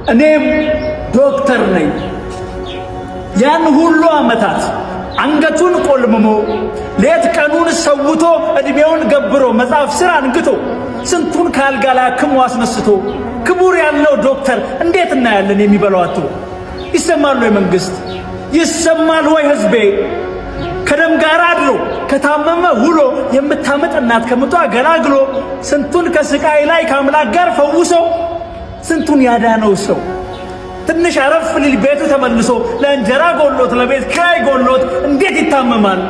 እኔም ዶክተር ነኝ። ያን ሁሉ ዓመታት አንገቱን ቆልምሞ ሌት ቀኑን ሰውቶ እድሜውን ገብሮ መጽሐፍ ስራ አንግቶ ስንቱን ካልጋ ላይ አክሞ አስነስቶ ክቡር ያለው ዶክተር እንዴት እናያለን የሚበላው አጥቶ? ይሰማል ወይ መንግስት? ይሰማል ወይ ህዝቤ? ከደም ጋር አድሮ ከታመመ ውሎ የምታመጥ እናት ከምጧ ገላግሎ ስንቱን ከስቃይ ላይ ከአምላክ ጋር ፈውሶ ስንቱን ያዳነው ሰው ትንሽ አረፍ ሊል ቤቱ ተመልሶ ለእንጀራ ጎሎት ለቤት ኪራይ ጎሎት እንዴት ይታመማል?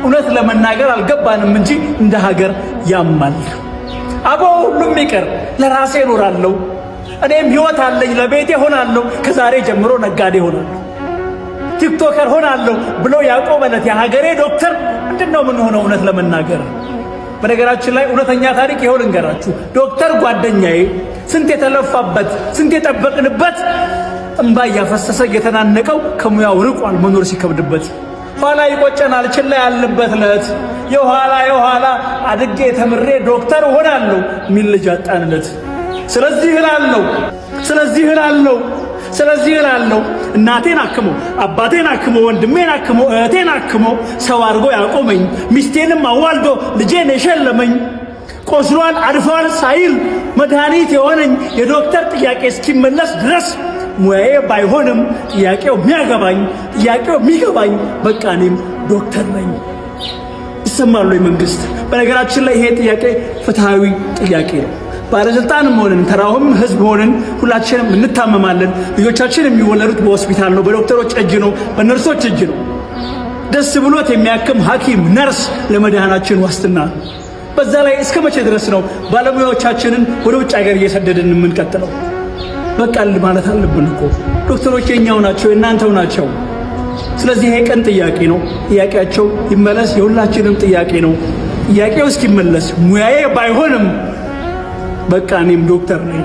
እውነት ለመናገር አልገባንም እንጂ እንደ ሀገር ያማል። አቦ ሁሉም ይቀር ለራሴ እኖራለሁ፣ እኔም ህይወት አለኝ ለቤቴ ሆናለሁ፣ ከዛሬ ጀምሮ ነጋዴ ሆናለሁ፣ ቲክቶከር ሆናለሁ ብሎ ያቆመለት የሀገሬ ዶክተር ምንድነው ምን ሆነው? እውነት ለመናገር በነገራችን ላይ እውነተኛ ታሪክ ይኸው ልንገራችሁ። ዶክተር ጓደኛዬ ስንት የተለፋበት ስንት የጠበቅንበት እንባ እያፈሰሰ እየተናነቀው ከሙያው ርቋል መኖር ሲከብድበት። ኋላ ይቆጨናል ችላ ያልንበት ለት የኋላ አድጌ ተምሬ ዶክተር ሆናለሁ ሚል ልጅ አጣንለት። ስለዚህ እላለሁ እናቴን አክሞ አባቴን አክሞ ወንድሜን አክሞ እህቴን አክሞ ሰው አድርጎ ያቆመኝ ሚስቴንም አዋልዶ ልጄን የሸለመኝ ቆስሏል አድፏል ሳይል መድኃኒት የሆነኝ የዶክተር ጥያቄ እስኪመለስ ድረስ ሙያዬ ባይሆንም ጥያቄው የሚገባኝ በቃ እኔም ዶክተር ነኝ። ይሰማል ወይ መንግስት? በነገራችን ላይ ይሄ ጥያቄ ፍትሃዊ ጥያቄ ነው። ባለስልጣንም ሆነን ተራውም ህዝብ ሆነን ሁላችንም እንታመማለን። ልጆቻችን የሚወለዱት በሆስፒታል ነው፣ በዶክተሮች እጅ ነው፣ በነርሶች እጅ ነው። ደስ ብሎት የሚያክም ሐኪም ነርስ ለመድኃናችን ዋስትና ነው። በዛ ላይ እስከ መቼ ድረስ ነው ባለሙያዎቻችንን ወደ ውጭ ሀገር እየሰደድን የምንቀጥለው? በቃል ማለት አለብን እኮ ዶክተሮች የኛው ናቸው፣ የእናንተው ናቸው። ስለዚህ ይሄ ቀን ጥያቄ ነው። ጥያቄያቸው ይመለስ፣ የሁላችንም ጥያቄ ነው። ጥያቄው እስኪመለስ ሙያዬ ባይሆንም በቃ እኔም ዶክተር ነኝ።